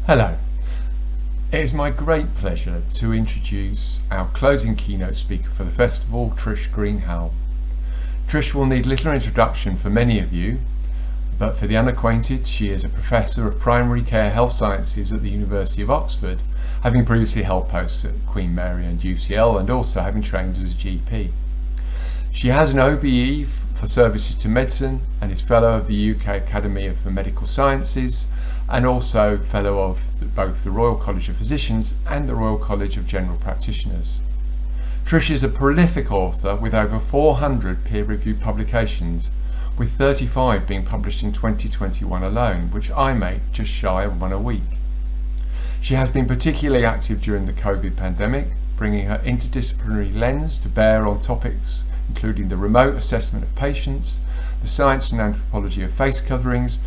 Hello. It is my great pleasure to introduce our closing keynote speaker for the festival, Trisha Greenhalgh. Trish will need little introduction for many of you, but for the unacquainted, she is a Professor of Primary Care Health Sciences at the University of Oxford, having previously held posts at Queen Mary and UCL and also having trained as a GP. She has an OBE for services to medicine and is Fellow of the UK Academy of Medical Sciences and also Fellow of both the Royal College of Physicians and the Royal College of General Practitioners. Trish is a prolific author with over 400 peer-reviewed publications, with 35 being published in 2021 alone, which I make just shy of one a week. She has been particularly active during the COVID pandemic, bringing her interdisciplinary lens to bear on topics including the remote assessment of patients, the science and anthropology of face coverings,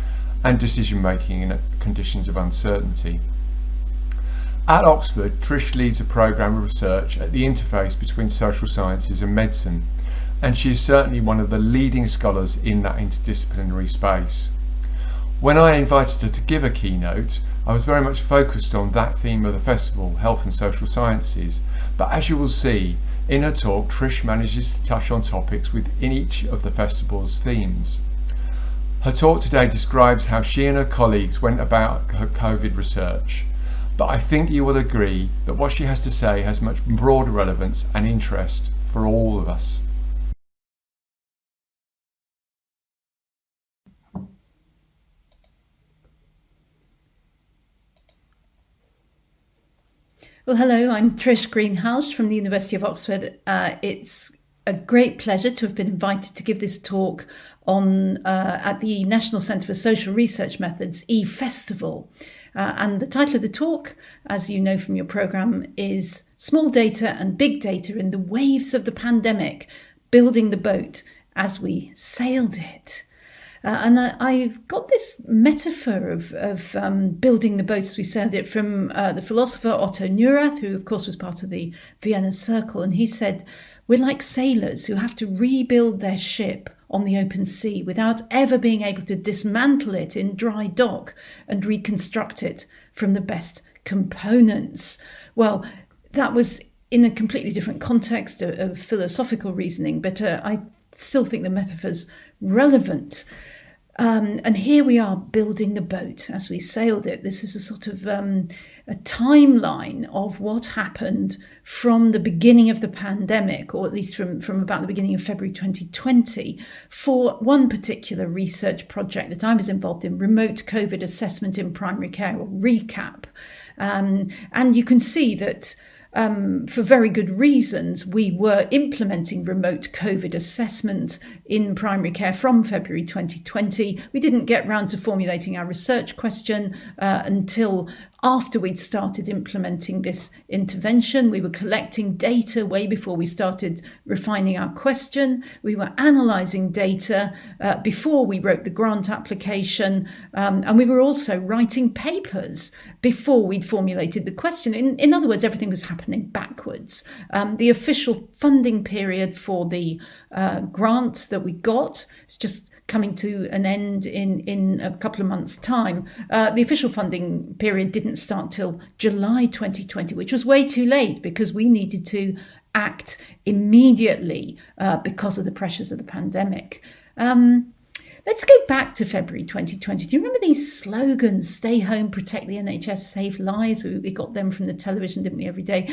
and decision-making in conditions of uncertainty. At Oxford, Trish leads a programme of research at the interface between social sciences and medicine, and she is certainly one of the leading scholars in that interdisciplinary space. When I invited her to give a keynote, I was very much focused on that theme of the festival, health and social sciences, but as you will see, in her talk, Trish manages to touch on topics within each of the festival's themes. Her talk today describes how she and her colleagues went about her COVID research, but I think you will agree that what she has to say has much broader relevance and interest for all of us. Well, hello, I'm Trisha Greenhalgh from the University of Oxford. It's a great pleasure to have been invited to give this talk on at the National Centre for Social Research Methods eFestival. And the title of the talk, as you know from your programme, is Small Data and Big Data in the Waves of the Pandemic, Building the Boat as We Sailed It. And I've got this metaphor of building the boat as we sailed it from the philosopher Otto Neurath, who of course was part of the Vienna Circle. And he said, we're like sailors who have to rebuild their ship on the open sea without ever being able to dismantle it in dry dock and reconstruct it from the best components. Well, that was in a completely different context of philosophical reasoning, but I still think the metaphor's relevant. And here we are building the boat as we sailed it. This is a sort of a timeline of what happened from the beginning of the pandemic, or at least from about the beginning of February 2020, for one particular research project that I was involved in, remote COVID assessment in primary care, or RECAP. And you can see that for very good reasons, we were implementing remote COVID assessment in primary care from February 2020. We didn't get round to formulating our research question until after we'd started implementing this intervention. We were collecting data way before we started refining our question. We were analysing data before we wrote the grant application. And we were also writing papers before we'd formulated the question. In other words, everything was happening backwards. The official funding period for the grant that we got is just coming to an end in a couple of months' time. The official funding period didn't start till July 2020, which was way too late because we needed to act immediately because of the pressures of the pandemic. Let's go back to February 2020. Do you remember these slogans, stay home, protect the NHS, save lives? We got them from the television, didn't we, every day?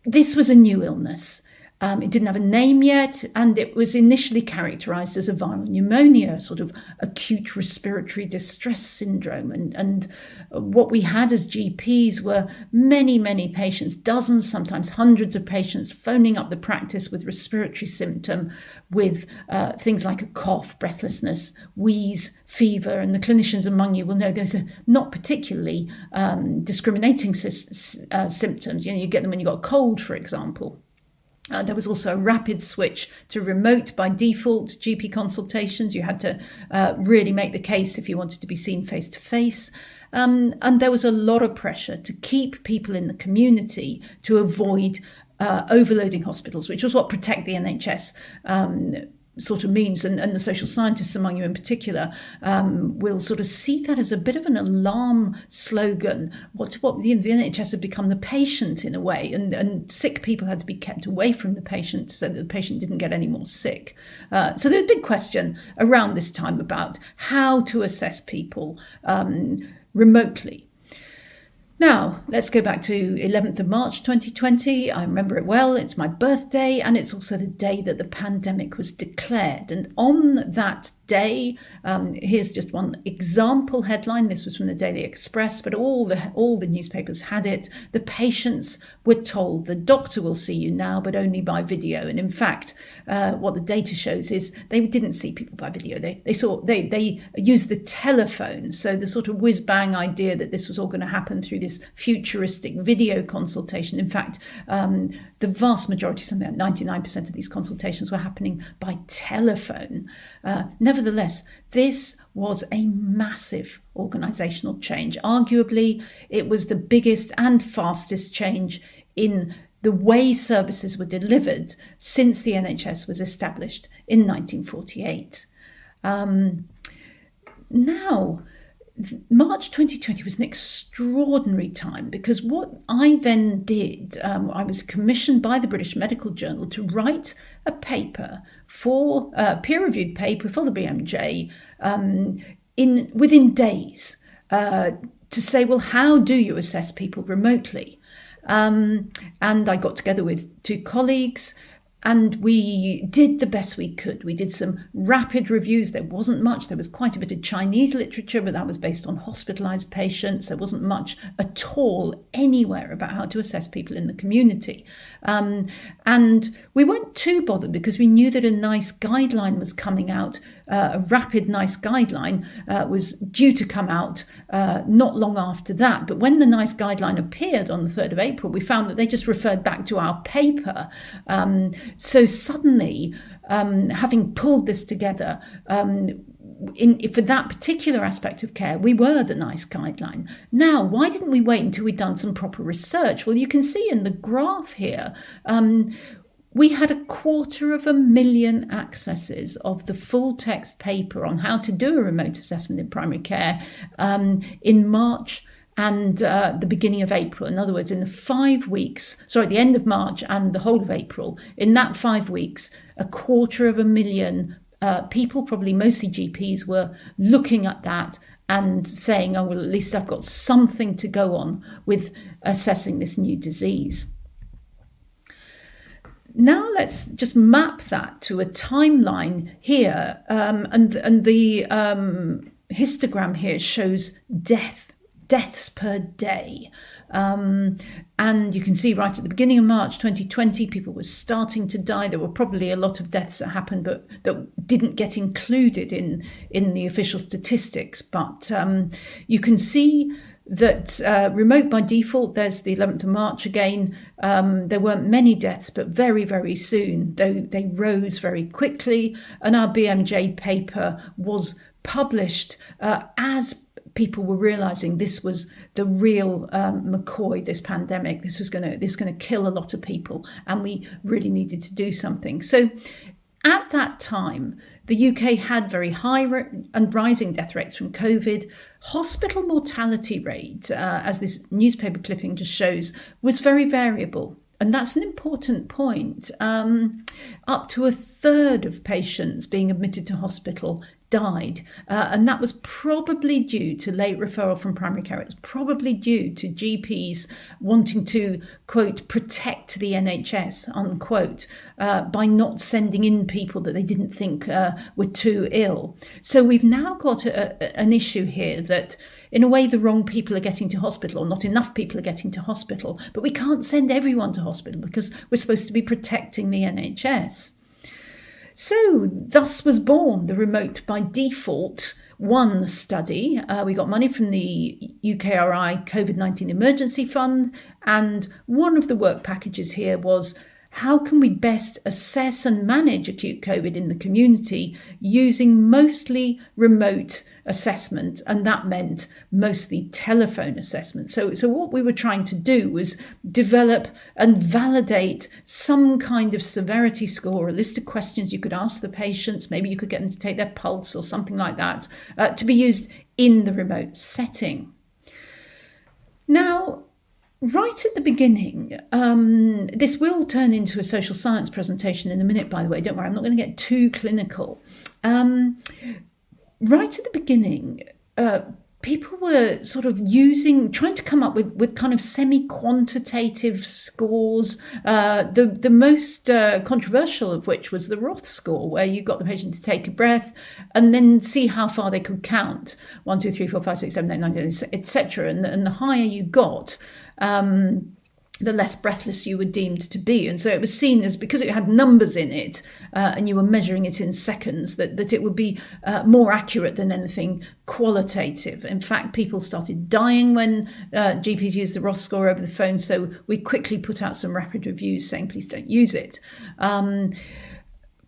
This was a new illness. It didn't have a name yet, and it was initially characterised as a viral pneumonia, sort of acute respiratory distress syndrome. And what we had as GPs were many, many patients, dozens, sometimes hundreds of patients phoning up the practice with respiratory symptom, with things like a cough, breathlessness, wheeze, fever. And the clinicians among you will know those are not particularly discriminating symptoms. You know, you get them when you've got a cold, for example. There was also a rapid switch to remote by default GP consultations. You had to really make the case if you wanted to be seen face to face. And there was a lot of pressure to keep people in the community to avoid overloading hospitals, which was what Protect the NHS sort of means, and the social scientists among you in particular, will sort of see that as a bit of an alarm slogan. What the NHS had become the patient in a way, and sick people had to be kept away from the patient so that the patient didn't get any more sick. So there was a big question around this time about how to assess people remotely. Now, let's go back to 11th of March 2020. I remember it well. It's my birthday, and it's also the day that the pandemic was declared. And on that day, here's just one example headline. This was from the Daily Express, but all the newspapers had it. The patients were told the doctor will see you now, but only by video. And in fact, what the data shows is they didn't see people by video. They used the telephone. So the sort of whiz bang idea that this was all going to happen through this futuristic video consultation. In fact, the vast majority, something like 99% of these consultations were happening by telephone. Nevertheless, this was a massive organisational change. Arguably, it was the biggest and fastest change in the way services were delivered since the NHS was established in 1948. Now, March 2020 was an extraordinary time because what I then did, I was commissioned by the British Medical Journal to write a paper for a peer-reviewed paper for the BMJ within days to say, well, how do you assess people remotely? And I got together with two colleagues and we did the best we could. We did some rapid reviews. There wasn't much. There was quite a bit of Chinese literature, but that was based on hospitalised patients. There wasn't much at all anywhere about how to assess people in the community. And we weren't too bothered because we knew that a NICE guideline was coming out. A rapid NICE guideline was due to come out not long after that. But when the NICE guideline appeared on the 3rd of April, we found that they just referred back to our paper. So suddenly, having pulled this together, for that particular aspect of care, we were the NICE guideline. Now, why didn't we wait until we'd done some proper research? Well, you can see in the graph here, we had 250,000 accesses of the full text paper on how to do a remote assessment in primary care in March and the beginning of April. In other words, in the 5 weeks, the end of March and the whole of April, in that 5 weeks, 250,000 people, probably mostly GPs, were looking at that and saying, oh, well, at least I've got something to go on with assessing this new disease. Now let's just map that to a timeline here, and the histogram here shows deaths per day. And you can see right at the beginning of March 2020, people were starting to die. There were probably a lot of deaths that happened, but that didn't get included in the official statistics. But you can see that remote by default, there's the 11th of March again. There weren't many deaths, but very, very soon they rose very quickly. And our BMJ paper was published as people were realizing this was the real McCoy, this pandemic. This was going to kill a lot of people, and we really needed to do something. So at that time, the UK had very high and rising death rates from COVID. Hospital mortality rate, as this newspaper clipping just shows, was very variable. And that's an important point. Up to 1/3 of patients being admitted to hospital died. And that was probably due to late referral from primary care. It's probably due to GPs wanting to, quote, protect the NHS, unquote, by not sending in people that they didn't think were too ill. So we've now got an issue here that, in a way, the wrong people are getting to hospital, or not enough people are getting to hospital. But we can't send everyone to hospital because we're supposed to be protecting the NHS. So thus was born the Remote by Default 1 study. We got money from the UKRI COVID-19 Emergency Fund, and one of the work packages here was how can we best assess and manage acute COVID in the community using mostly remote assessment, and that meant mostly telephone assessment. So what we were trying to do was develop and validate some kind of severity score, a list of questions you could ask the patients. Maybe you could get them to take their pulse or something like that, to be used in the remote setting. Now, right at the beginning, this will turn into a social science presentation in a minute, by the way, don't worry, I'm not going to get too clinical. Right at the beginning, people were sort of trying to come up with kind of semi-quantitative scores, the most controversial of which was the Roth score, where you got the patient to take a breath and then see how far they could count, 1, 2, 3, 4, 5, 6, 7, 8, 9, 10, etc. And the higher you got, the less breathless you were deemed to be. And so it was seen as, because it had numbers in it and you were measuring it in seconds, that it would be more accurate than anything qualitative. In fact, people started dying when GPs used the Roth score over the phone. So we quickly put out some rapid reviews saying, please don't use it.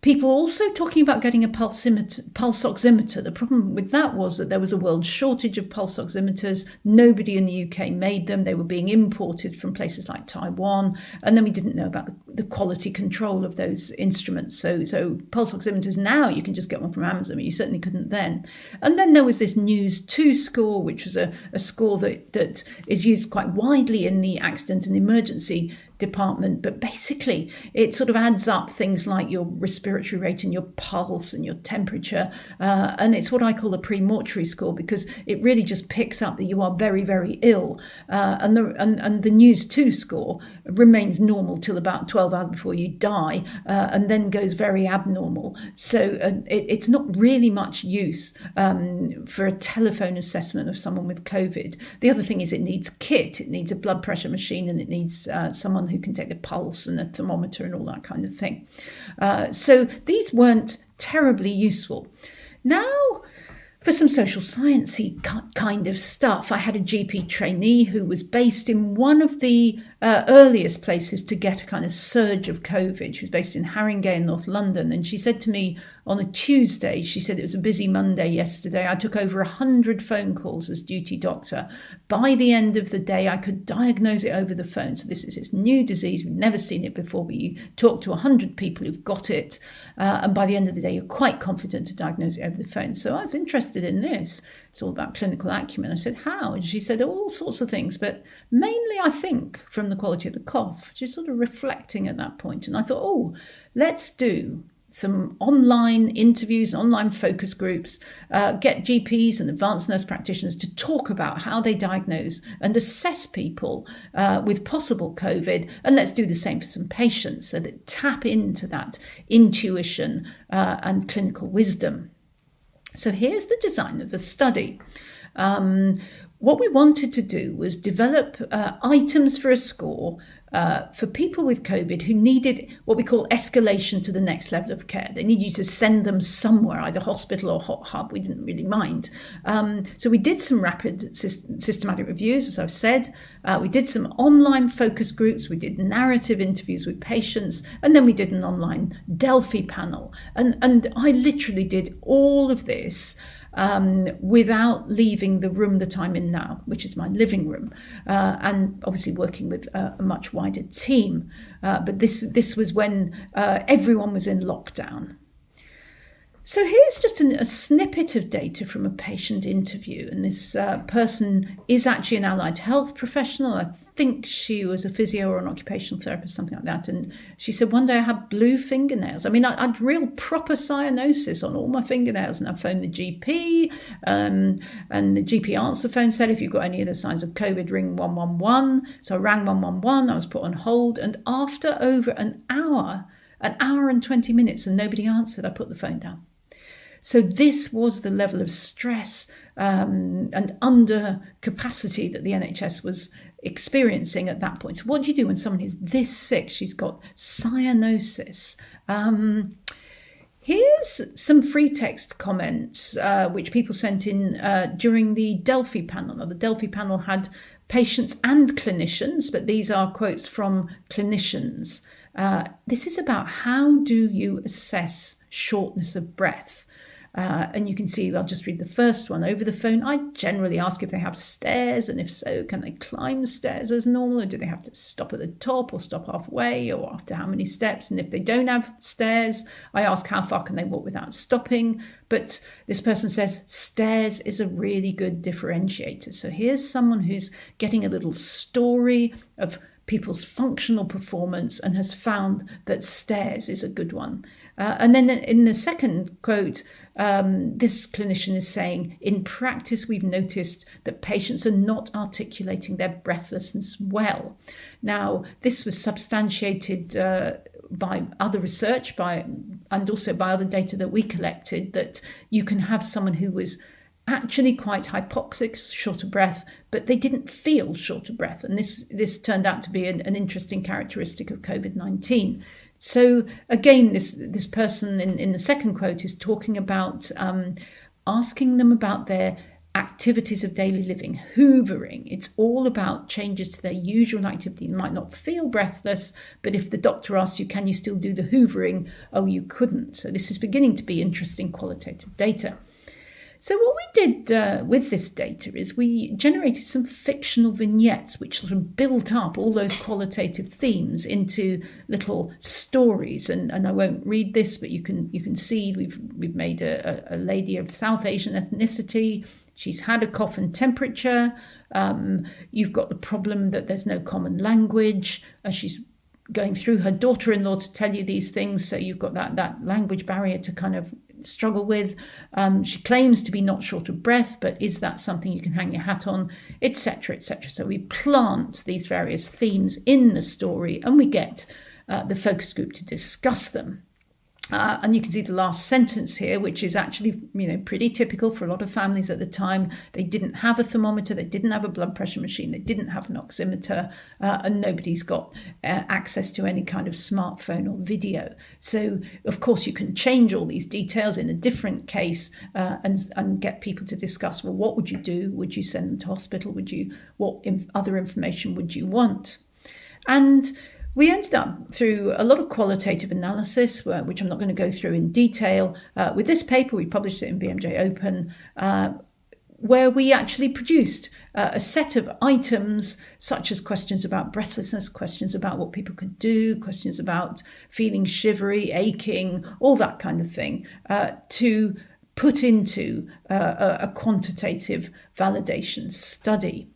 People also talking about getting a pulse oximeter. The problem with that was that there was a world shortage of pulse oximeters. Nobody in the UK made them. They were being imported from places like Taiwan. And then we didn't know about the quality control of those instruments. So pulse oximeters now, you can just get one from Amazon, but you certainly couldn't then. And then there was this News 2 score, which was a score that is used quite widely in the accident and emergency department, but basically it sort of adds up things like your respiratory rate and your pulse and your temperature, and it's what I call a pre-mortuary score, because it really just picks up that you are very, very ill, and the News 2 score remains normal till about 12 hours before you die, and then goes very abnormal. So it's not really much use for a telephone assessment of someone with COVID. The other thing is it needs kit, it needs a blood pressure machine, and it needs someone who can take the pulse and a thermometer and all that kind of thing. So these weren't terribly useful. Now, for some social sciencey kind of stuff, I had a GP trainee who was based in one of the earliest places to get a kind of surge of COVID. She was based in Haringey in North London. And she said to me on a Tuesday, she said it was a busy Monday yesterday. I took over 100 phone calls as duty doctor. By the end of the day, I could diagnose it over the phone. So this is this new disease. We've never seen it before, but you talk to 100 people who've got it. And by the end of the day, you're quite confident to diagnose it over the phone. So I was interested in this. It's all about clinical acumen. I said, how? And she said, all sorts of things, but mainly, I think, from the quality of the cough. She's sort of reflecting at that point. And I thought, let's do some online interviews, online focus groups, get GPs and advanced nurse practitioners to talk about how they diagnose and assess people with possible COVID. And let's do the same for some patients, so that tap into that intuition and clinical wisdom. So here's the design of the study. What we wanted to do was develop items for a score for people with COVID who needed what we call escalation to the next level of care. They need you to send them somewhere, either hospital or hot hub. We didn't really mind. So we did some rapid systematic reviews, as I've said. We did some online focus groups. We did narrative interviews with patients. And then we did an online Delphi panel. And I literally did all of this without leaving the room that I'm in now, which is my living room, and obviously working with a much wider team. But this was when everyone was in lockdown. So here's just a snippet of data from a patient interview. And this person is actually an allied health professional. I think she was a physio or an occupational therapist, something like that. And she said, one day I had blue fingernails. I mean, I had real proper cyanosis on all my fingernails. And I phoned the GP, and the GP answer phone said, if you've got any of the signs of COVID, ring 111. So I rang 111. I was put on hold. And after over an hour and 20 minutes, and nobody answered, I put the phone down. So this was the level of stress and under capacity that the NHS was experiencing at that point. So what do you do when someone is this sick? She's got cyanosis. Here's some free text comments which people sent in during the Delphi panel. Now, the Delphi panel had patients and clinicians, but these are quotes from clinicians. This is about how do you assess shortness of breath. And you can see, I'll just read the first one. Over the phone, I generally ask if they have stairs, and if so, can they climb stairs as normal, or do they have to stop at the top or stop halfway, or after how many steps? And if they don't have stairs, I ask how far can they walk without stopping. But this person says stairs is a really good differentiator. So here's someone who's getting a little story of people's functional performance and has found that stairs is a good one. And then in the second quote, this clinician is saying, in practice, we've noticed that patients are not articulating their breathlessness well. Now, this was substantiated by other research and also by other data that we collected, that you can have someone who was actually quite hypoxic, short of breath, but they didn't feel short of breath. And this turned out to be an interesting characteristic of COVID-19. So again, this person in the second quote is talking about asking them about their activities of daily living, hoovering. It's all about changes to their usual activity. You might not feel breathless, but if the doctor asks you, can you still do the hoovering? Oh, you couldn't. So this is beginning to be interesting qualitative data. So what we did with this data is we generated some fictional vignettes which sort of built up all those qualitative themes into little stories. And I won't read this, but you can see we've made a lady of South Asian ethnicity. She's had a cough and temperature. You've got the problem that there's no common language. She's going through her daughter-in-law to tell you these things. So you've got that language barrier to kind of struggle with. She claims to be not short of breath, but is that something you can hang your hat on, etc., etc. So we plant these various themes in the story and we get the focus group to discuss them. And you can see the last sentence here, which is actually, pretty typical for a lot of families at the time. They didn't have a thermometer, they didn't have a blood pressure machine, they didn't have an oximeter, and nobody's got access to any kind of smartphone or video. So, of course, you can change all these details in a different case and get people to discuss, well, what would you do? Would you send them to hospital? What other information would you want? And we ended up through a lot of qualitative analysis, which I'm not going to go through in detail. With this paper, we published it in BMJ Open, where we actually produced a set of items such as questions about breathlessness, questions about what people could do, questions about feeling shivery, aching, all that kind of thing, to put into a quantitative validation study.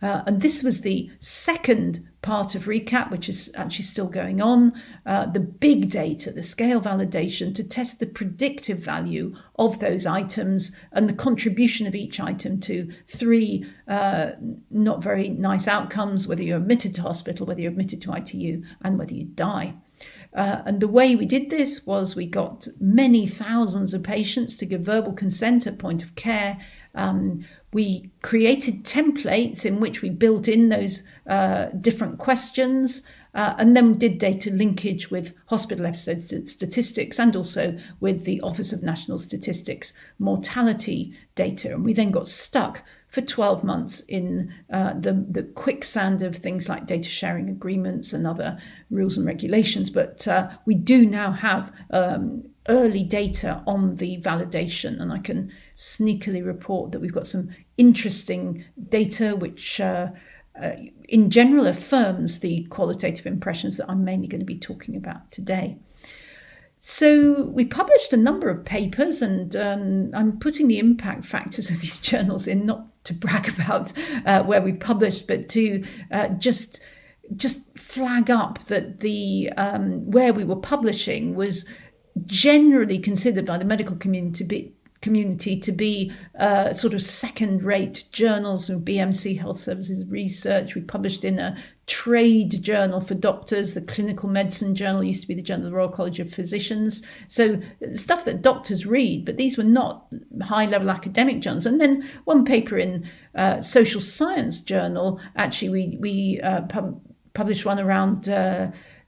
And this was the second part of RECAP, which is actually still going on, the big data, the scale validation, to test the predictive value of those items and the contribution of each item to three not very nice outcomes, whether you're admitted to hospital, whether you're admitted to ITU, and whether you die. And the way we did this was we got many thousands of patients to give verbal consent at point of care. We created templates in which we built in those different questions and then did data linkage with hospital episode statistics and also with the Office of National Statistics mortality data. And we then got stuck for 12 months in the quicksand of things like data sharing agreements and other rules and regulations. But we do now have early data on the validation, and I can sneakily report that we've got some interesting data which in general affirms the qualitative impressions that I'm mainly going to be talking about today. So we published a number of papers, and I'm putting the impact factors of these journals in, not to brag about where we published, but to just flag up that the where we were publishing was generally considered by the medical community to be sort of second-rate journals of BMC Health Services Research. We published in a trade journal for doctors. The Clinical Medicine Journal used to be the Journal of the Royal College of Physicians. So stuff that doctors read, but these were not high-level academic journals. And then one paper in Social Science Journal, actually we published one around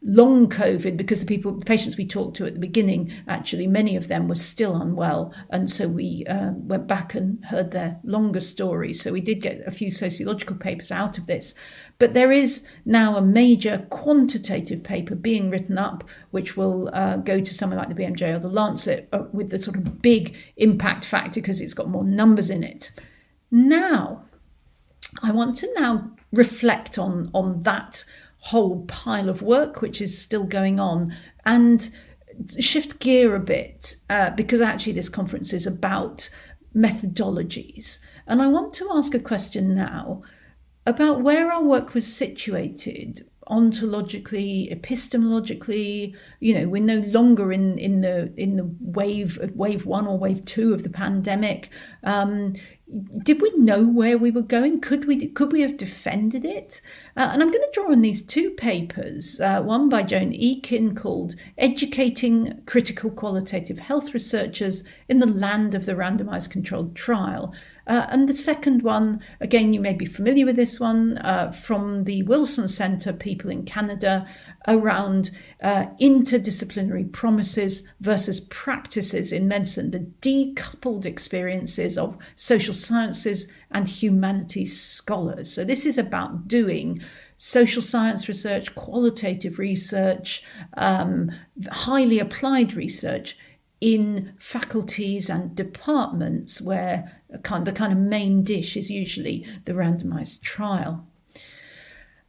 long COVID, because the patients we talked to at the beginning, actually many of them were still unwell, and so we went back and heard their longer stories. So we did get a few sociological papers out of this. But there is now a major quantitative paper being written up, which will go to somewhere like the BMJ or the Lancet with the sort of big impact factor because it's got more numbers in it. Now, I want to now reflect on that whole pile of work which is still going on and shift gear a bit because actually this conference is about methodologies. And I want to ask a question now about where our work was situated ontologically, epistemologically. We're no longer in the wave one or wave two of the pandemic. Did we know where we were going? Could we have defended it? And I'm going to draw on these two papers, one by Joan Eakin called Educating Critical Qualitative Health Researchers in the Land of the Randomised Controlled Trial. And the second one, again, you may be familiar with this one, from the Wilson Centre, people in Canada, around interdisciplinary promises versus practices in medicine, the decoupled experiences of social sciences and humanities scholars. So this is about doing social science research, qualitative research, highly applied research in faculties and departments where the kind of main dish is usually the randomised trial.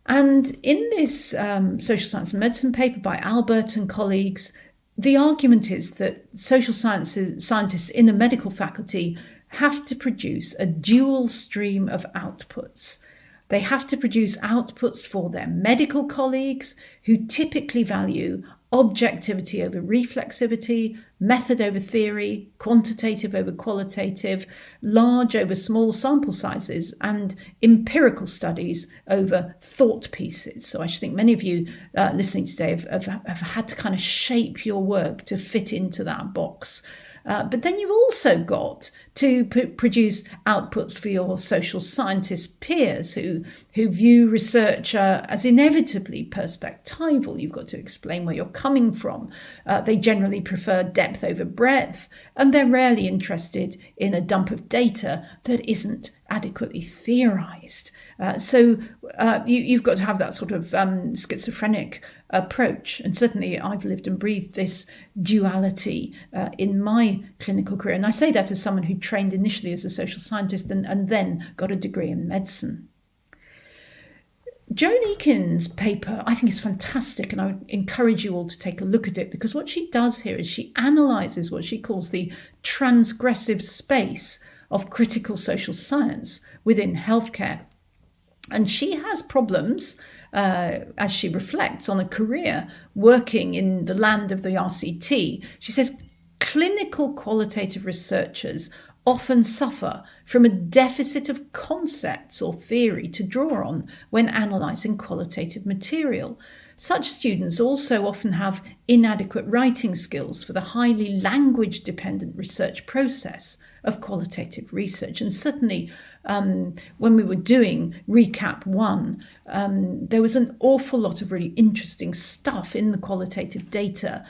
And in this social science and medicine paper by Albert and colleagues, the argument is that social scientists in a medical faculty have to produce a dual stream of outputs. They have to produce outputs for their medical colleagues who typically value objectivity over reflexivity, method over theory, quantitative over qualitative, large over small sample sizes, and empirical studies over thought pieces. So I should think many of you listening today have had to kind of shape your work to fit into that box. But then you've also got to produce outputs for your social scientist peers who view research as inevitably perspectival. You've got to explain where you're coming from. They generally prefer depth over breadth, and they're rarely interested in a dump of data that isn't adequately theorized. So you've got to have that sort of schizophrenic approach. And certainly I've lived and breathed this duality in my clinical career. And I say that as someone who trained initially as a social scientist and then got a degree in medicine. Joan Eakin's paper, I think, is fantastic, and I would encourage you all to take a look at it, because what she does here is she analyses what she calls the transgressive space of critical social science within healthcare. And she has problems, as she reflects on a career working in the land of the RCT. She says clinical qualitative researchers often suffer from a deficit of concepts or theory to draw on when analysing qualitative material. Such students also often have inadequate writing skills for the highly language-dependent research process of qualitative research. And certainly when we were doing Recap 1, there was an awful lot of really interesting stuff in the qualitative data,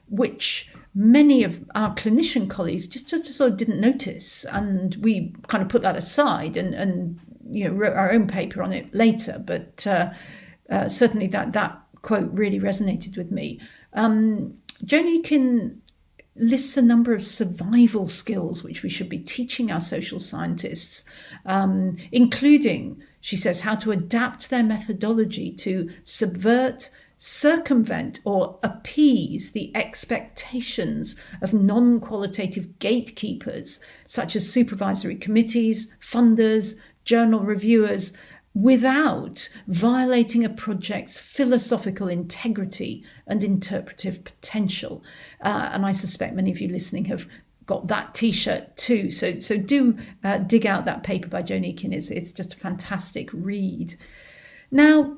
which many of our clinician colleagues just sort of didn't notice. And we kind of put that aside and wrote our own paper on it later. But certainly that quote really resonated with me. Joan Eakin lists a number of survival skills which we should be teaching our social scientists, including, she says, how to adapt their methodology to subvert, circumvent, or appease the expectations of non-qualitative gatekeepers, such as supervisory committees, funders, journal reviewers, without violating a project's philosophical integrity and interpretive potential. And I suspect many of you listening have got that T-shirt too. So do dig out that paper by Joan Eakin. It's just a fantastic read. Now,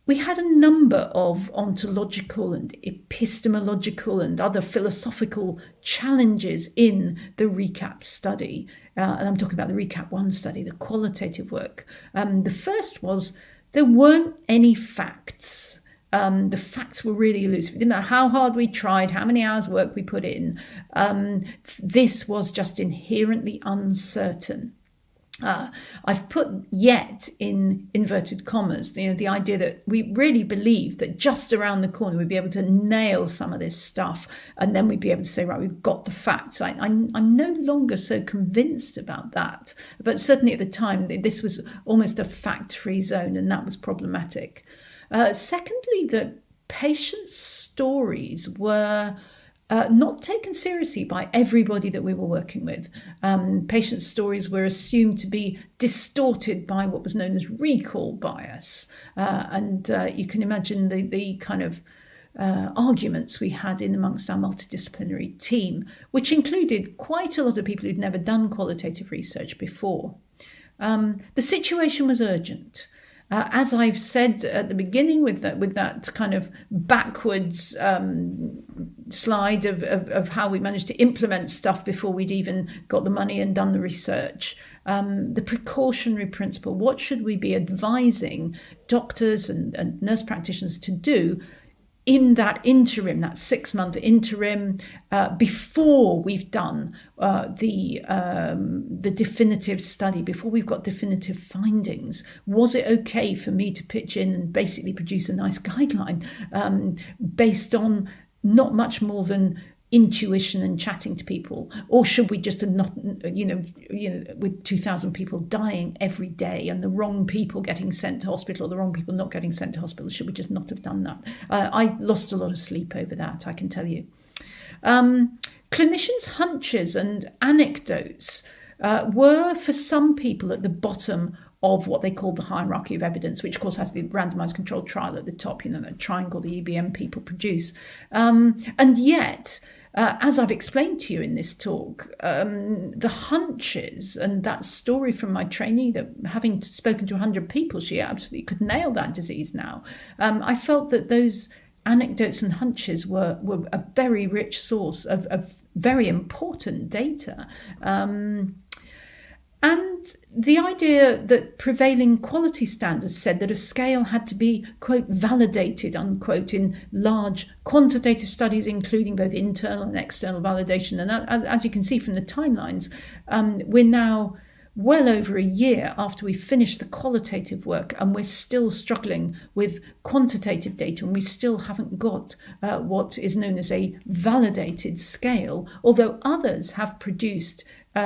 we had a number of ontological and epistemological and other philosophical challenges in the Recap study. And I'm talking about the Recap 1 study, the qualitative work. The first was there weren't any facts The facts were really elusive. It didn't matter how hard we tried, how many hours work we put in. This was just inherently uncertain. I've put yet in inverted commas, the idea that we really believe that just around the corner we'd be able to nail some of this stuff, and then we'd be able to say, right, we've got the facts. I'm no longer so convinced about that. But certainly at the time, this was almost a fact-free zone, and that was problematic. Secondly, the patients' stories were not taken seriously by everybody that we were working with. Patient stories were assumed to be distorted by what was known as recall bias. And you can imagine the kind of arguments we had in amongst our multidisciplinary team, which included quite a lot of people who'd never done qualitative research before. The situation was urgent. As I've said at the beginning with that kind of backwards slide of how we managed to implement stuff before we'd even got the money and done the research, the precautionary principle, what should we be advising doctors and nurse practitioners to do in that interim, that 6-month interim, before we've done the definitive study, before we've got definitive findings? Was it okay for me to pitch in and basically produce a nice guideline based on not much more than intuition and chatting to people? Or should we just not, with 2,000 people dying every day and the wrong people getting sent to hospital or the wrong people not getting sent to hospital, should we just not have done that? I lost a lot of sleep over that, I can tell you. Clinicians' hunches and anecdotes were, for some people, at the bottom of what they call the hierarchy of evidence, which of course has the randomized controlled trial at the top, the triangle the EBM people produce. And yet, as I've explained to you in this talk, the hunches and that story from my trainee, that having spoken to 100 people, she absolutely could nail that disease now. I felt that those anecdotes and hunches were a very rich source of very important data. And the idea that prevailing quality standards said that a scale had to be, quote, validated, unquote, in large quantitative studies, including both internal and external validation. And as you can see from the timelines, we're now well over a year after we finished the qualitative work, and we're still struggling with quantitative data, and we still haven't got what is known as a validated scale, although others have produced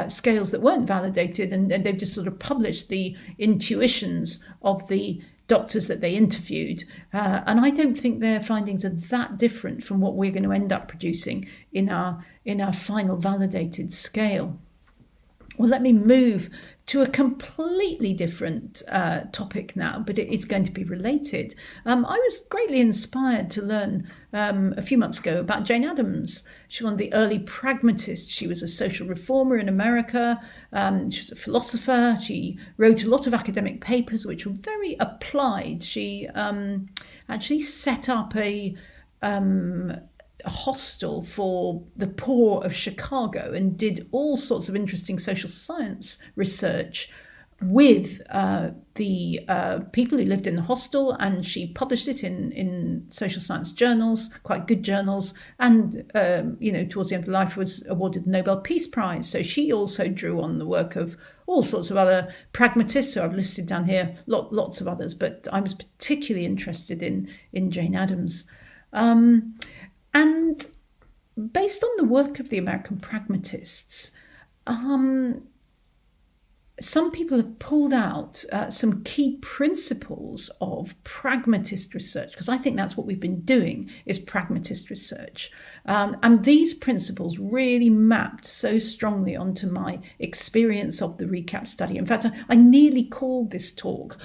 scales that weren't validated, and they've just sort of published the intuitions of the doctors that they interviewed. And I don't think their findings are that different from what we're going to end up producing in our final validated scale. Well, let me move to a completely different topic now, but it's going to be related. I was greatly inspired to learn a few months ago about Jane Addams. She was one of the early pragmatists. She was a social reformer in America. She was a philosopher. She wrote a lot of academic papers which were very applied. She actually set up a hostel for the poor of Chicago and did all sorts of interesting social science research with the people who lived in the hostel, and she published it in social science journals, quite good journals, and towards the end of life was awarded the Nobel Peace Prize. So she also drew on the work of all sorts of other pragmatists, so I've listed down here lots of others, but I was particularly interested in Jane Addams. And based on the work of the American pragmatists, some people have pulled out some key principles of pragmatist research, because I think that's what we've been doing, is pragmatist research. And these principles really mapped so strongly onto my experience of the recap study. In fact, I nearly called this talk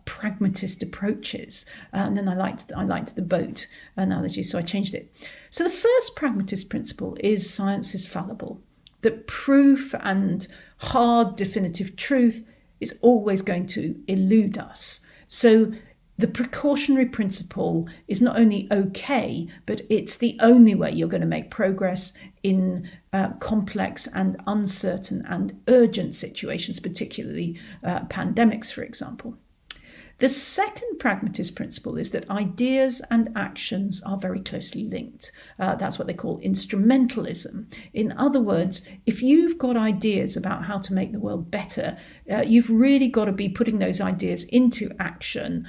Pragmatist Approaches, and then I liked the boat analogy, so I changed it. So the first pragmatist principle is science is fallible, that proof and hard definitive truth is always going to elude us. So the precautionary principle is not only okay, but it's the only way you're going to make progress in complex and uncertain and urgent situations, particularly pandemics, for example. The second pragmatist principle is that ideas and actions are very closely linked. That's what they call instrumentalism. In other words, if you've got ideas about how to make the world better, you've really got to be putting those ideas into action,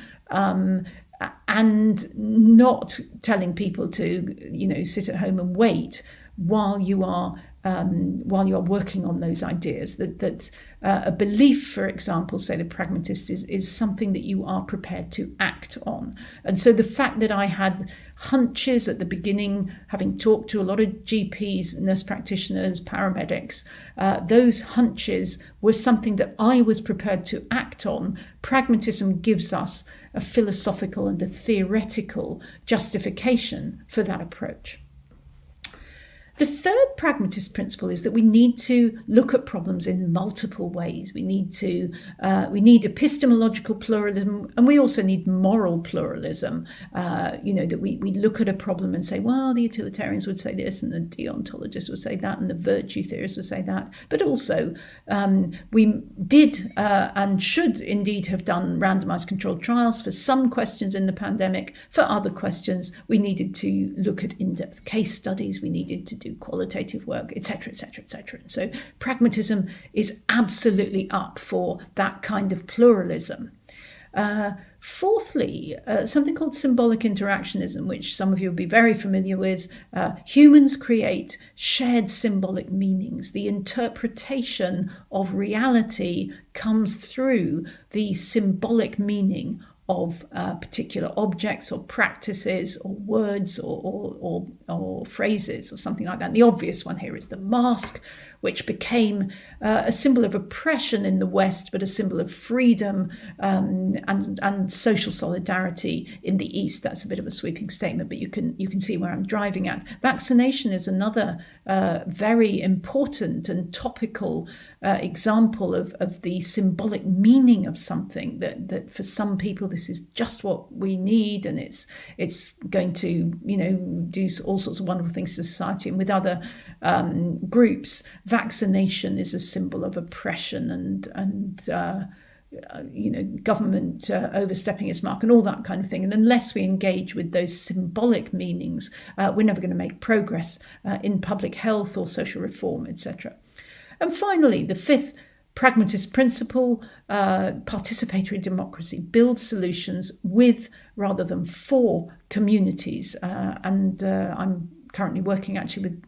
and not telling people to, sit at home and wait while you are working on those ideas. That a belief, for example, say the pragmatist, is something that you are prepared to act on. And so the fact that I had hunches at the beginning, having talked to a lot of GPs, nurse practitioners, paramedics, those hunches were something that I was prepared to act on. Pragmatism gives us a philosophical and a theoretical justification for that approach. The third pragmatist principle is that we need to look at problems in multiple ways. We need epistemological pluralism, and we also need moral pluralism. That we look at a problem and say, well, the utilitarians would say this, and the deontologists would say that, and the virtue theorists would say that. But also, we did and should indeed have done randomized controlled trials for some questions in the pandemic. For other questions, we needed to look at in-depth case studies. We needed to do qualitative work, etc., etc., etc. So pragmatism is absolutely up for that kind of pluralism. Fourthly, something called symbolic interactionism, which some of you will be very familiar with. Humans create shared symbolic meanings. The interpretation of reality comes through the symbolic meaning of particular objects or practices or words or phrases or something like that. And the obvious one here is the mask, which became a symbol of oppression in the West, but a symbol of freedom and social solidarity in the East. That's a bit of a sweeping statement, but you can see where I'm driving at. Vaccination is another very important and topical example of the symbolic meaning of something that for some people this is just what we need, and it's going to do all sorts of wonderful things to society. And with other groups, vaccination is a symbol of oppression and government overstepping its mark and all that kind of thing. And unless we engage with those symbolic meanings, we're never going to make progress in public health or social reform, etc. And finally, the fifth pragmatist principle, participatory democracy, builds solutions with rather than for communities. I'm currently working actually with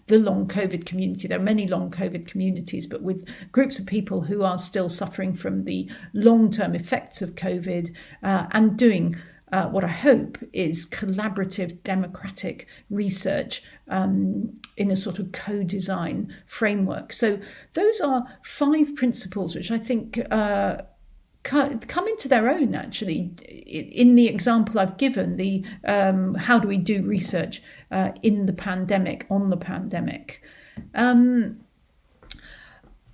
the long COVID community. There are many long COVID communities, but with groups of people who are still suffering from the long-term effects of COVID and doing what I hope is collaborative democratic research in a sort of co-design framework. So those are 5 principles which I think come into their own, actually, in the example I've given, the how do we do research in the pandemic, on the pandemic.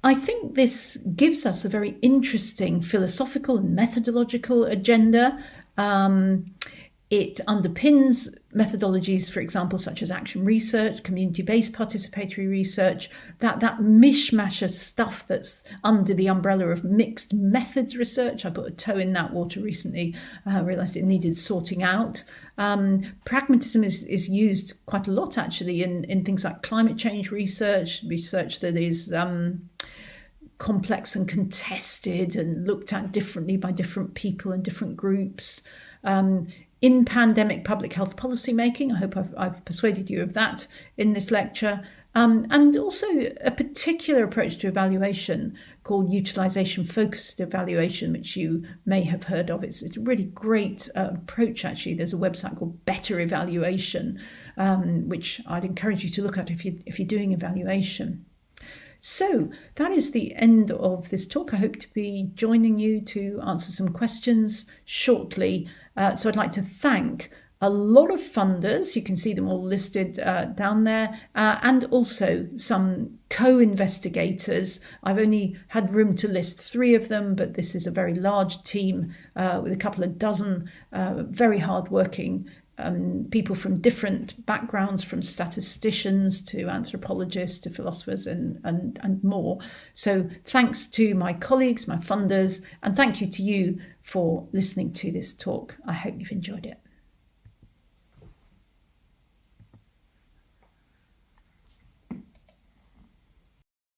I think this gives us a very interesting philosophical and methodological agenda. It underpins methodologies, for example, such as action research, community-based participatory research, that mishmash of stuff that's under the umbrella of mixed methods research. I put a toe in that water recently, realised it needed sorting out. Pragmatism is used quite a lot, actually, in things like climate change research that is complex and contested and looked at differently by different people and different groups. In pandemic public health policy making, I hope I've persuaded you of that in this lecture, and also a particular approach to evaluation called utilisation focused evaluation, which you may have heard of. It's a really great approach, actually. There's a website called Better Evaluation, which I'd encourage you to look at if you're doing evaluation. So that is the end of this talk. I hope to be joining you to answer some questions shortly. So I'd like to thank a lot of funders. You can see them all listed down there, and also some co-investigators. I've only had room to list 3 of them, but this is a very large team with a couple of dozen very hard-working people from different backgrounds, from statisticians to anthropologists to philosophers and more. So thanks to my colleagues, my funders, and thank you to you for listening to this talk. I hope you've enjoyed it.